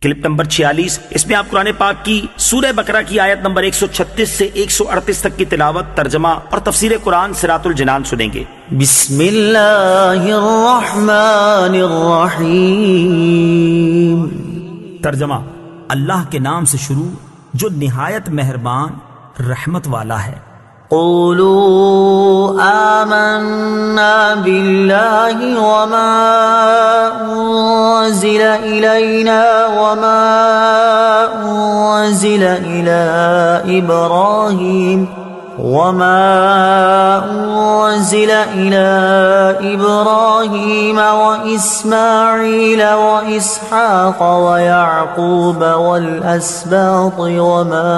Clip number 46، اس میں آپ قرآن پاک کی سورہ بقرہ کی آیت نمبر 136 سے 138 تک کی تلاوت، ترجمہ اور تفسیر قرآن صراط الجنان سنیں گے۔ بسم اللہ الرحمن الرحیم۔ ترجمہ: اللہ کے نام سے شروع جو نہایت مہربان رحمت والا ہے۔ قولوا آمنا باللہ وما انزل الینا وما انزل الی ابراہیم وإسماعيل وإسحاق ويعقوب والأسباط وما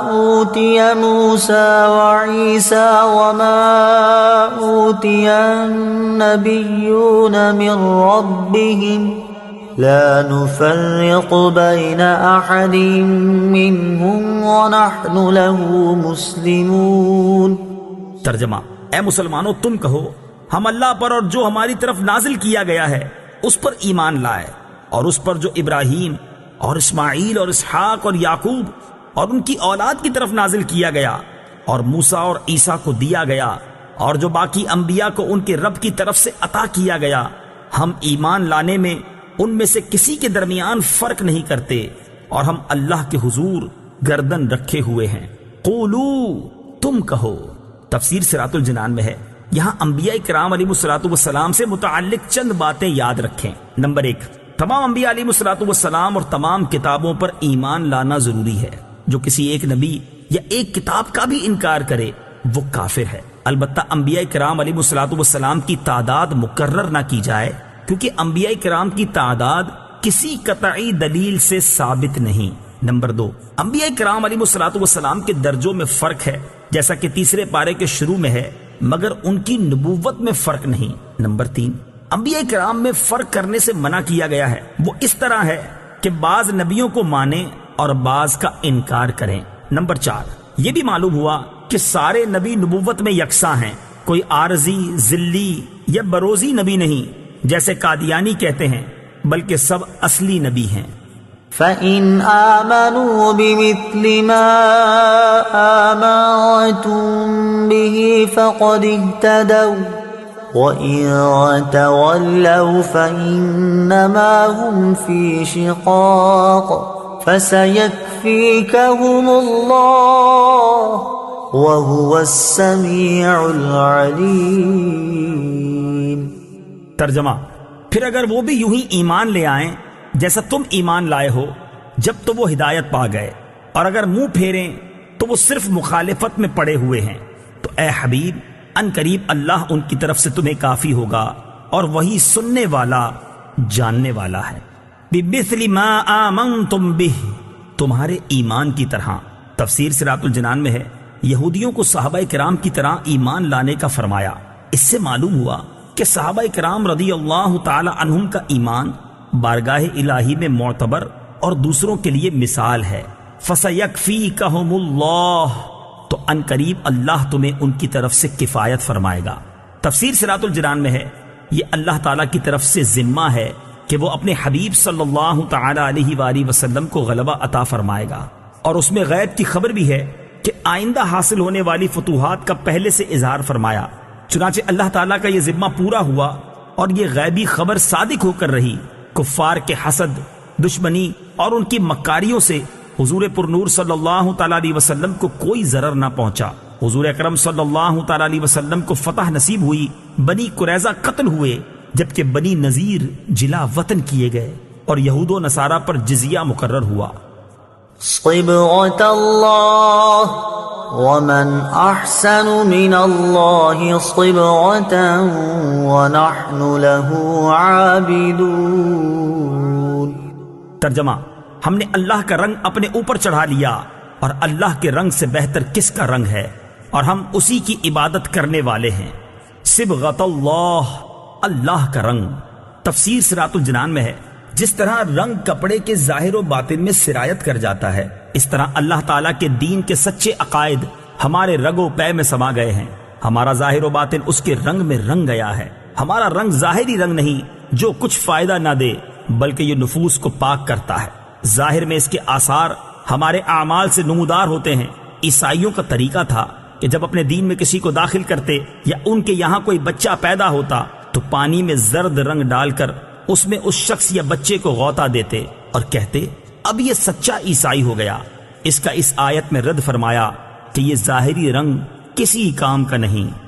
أوتي موسى وعيسى وما أوتي النبيون من ربهم لا نفرق بين أحد منهم ونحن له مسلمون۔ ترجمہ: اے مسلمانوں، تم کہو ہم اللہ پر اور جو ہماری طرف نازل کیا گیا ہے اس پر ایمان لائے، اور اس پر جو ابراہیم اور اسماعیل اور اسحاق اور یعقوب اور ان کی اولاد کی طرف نازل کیا گیا، اور موسیٰ اور عیسیٰ کو دیا گیا، اور جو باقی انبیاء کو ان کے رب کی طرف سے عطا کیا گیا، ہم ایمان لانے میں ان میں سے کسی کے درمیان فرق نہیں کرتے، اور ہم اللہ کے حضور گردن رکھے ہوئے ہیں۔ قولو، تم کہو۔ تفسیر صراط الجنان میں ہے، یہاں انبیاء کرام علیہ السلام سے متعلق چند باتیں یاد رکھیں۔ نمبر 1، تمام انبیاء علیہ السلام اور تمام کتابوں پر ایمان لانا ضروری ہے۔ جو کسی ایک نبی یا ایک کتاب کا بھی انکار کرے وہ کافر ہے۔ البتہ انبیاء کرام علیہ السلام کی تعداد مقرر نہ کی جائے، کیونکہ انبیاء کرام کی تعداد کسی قطعی دلیل سے ثابت نہیں۔ نمبر 2، انبیاء کرام علیہ السلام کے درجوں میں فرق ہے، جیسا کہ تیسرے پارے کے شروع میں ہے، مگر ان کی نبوت میں فرق نہیں۔ نمبر 3، انبیاء کرام میں فرق کرنے سے منع کیا گیا ہے، وہ اس طرح ہے کہ بعض نبیوں کو مانیں اور بعض کا انکار کریں۔ نمبر 4، یہ بھی معلوم ہوا کہ سارے نبی نبوت میں یکساں ہیں، کوئی عارضی، ذلی یا بروزی نبی نہیں جیسے قادیانی کہتے ہیں، بلکہ سب اصلی نبی ہیں۔ فَإِنْ آمَنُوا بِمِثْلِ مَا آمَنْتُمْ بِهِ فَقَدِ اهْتَدَوْا وَإِنْ تَوَلَّوْا فَإِنَّمَا هُمْ فِي شِقَاقٍ فَسَيَكْفِيكَهُمُ اللَّهُ وَهُوَ السَّمِيعُ الْعَلِيمُ۔ ترجمہ: پھر اگر وہ بھی یوں ہی ایمان لے آئیں جیسا تم ایمان لائے ہو جب تو وہ ہدایت پا گئے، اور اگر منہ پھیریں تو وہ صرف مخالفت میں پڑے ہوئے ہیں، تو اے حبیب ان قریب اللہ ان کی طرف سے تمہیں کافی ہوگا، اور وہی سننے والا جاننے والا ہے۔ بِمِثْلِ مَا آمَنْتُمْ بِهِ، تمہارے ایمان کی طرح۔ تفسیر صراط الجنان میں ہے، یہودیوں کو صحابہ کرام کی طرح ایمان لانے کا فرمایا۔ اس سے معلوم ہوا کہ صحابہ کرام رضی اللہ تعالی عنہم کا ایمان بارگاہ الہی میں معتبر اور دوسروں کے لیے مثال ہے۔ فَسَيَكْفِيكَهُمُ اللَّهُ، تو ان قریب اللہ تمہیں ان کی طرف سے کفایت فرمائے گا۔ تفسیر صراط الجنان میں ہے، یہ اللہ تعالیٰ کی طرف سے ذمہ ہے کہ وہ اپنے حبیب صلی اللہ تعالی علیہ وآلہ وسلم کو غلبہ عطا فرمائے گا، اور اس میں غیب کی خبر بھی ہے کہ آئندہ حاصل ہونے والی فتوحات کا پہلے سے اظہار فرمایا۔ چنانچہ اللہ تعالیٰ کا یہ ذمہ پورا ہوا، اور یہ غیبی خبر صادق ہو کر رہی۔ کفار کے حسد، دشمنی اور ان کی مکاریوں سے حضور پر نور صلی اللہ تعالی علیہ وسلم کو کوئی ضرر نہ پہنچا۔ حضور اکرم صلی اللہ تعالی علیہ وسلم کو فتح نصیب ہوئی، بنی قریظہ قتل ہوئے، جبکہ بنی نذیر جلا وطن کیے گئے، اور یہود و نصارہ پر جزیہ مقرر ہوا۔ صبغة اللہ ومن احسن من اللہ صبغة ونحن له عابدون۔ ترجمہ: ہم نے اللہ کا رنگ اپنے اوپر چڑھا لیا، اور اللہ کے رنگ سے بہتر کس کا رنگ ہے، اور ہم اسی کی عبادت کرنے والے ہیں۔ صبغۃ اللہ، اللہ کا رنگ۔ تفسیر صراط الجنان میں ہے، جس طرح رنگ کپڑے کے ظاہر و باطن میں سرایت کر جاتا ہے، اس طرح اللہ تعالیٰ کے دین کے سچے عقائد ہمارے رگ و پے میں سما گئے ہیں، ہمارا ظاہر و باطن اس کے رنگ میں رنگ گیا ہے۔ ہمارا رنگ ظاہری رنگ نہیں جو کچھ فائدہ نہ دے، بلکہ یہ نفوس کو پاک کرتا ہے۔ ظاہر میں اس کے آثار ہمارے اعمال سے نمودار ہوتے ہیں۔ عیسائیوں کا طریقہ تھا کہ جب اپنے دین میں کسی کو داخل کرتے یا ان کے یہاں کوئی بچہ پیدا ہوتا تو پانی میں زرد رنگ ڈال کر اس میں اس شخص یا بچے کو غوطہ دیتے اور کہتے اب یہ سچا عیسائی ہو گیا۔ اس کا اس آیت میں رد فرمایا کہ یہ ظاہری رنگ کسی کام کا نہیں۔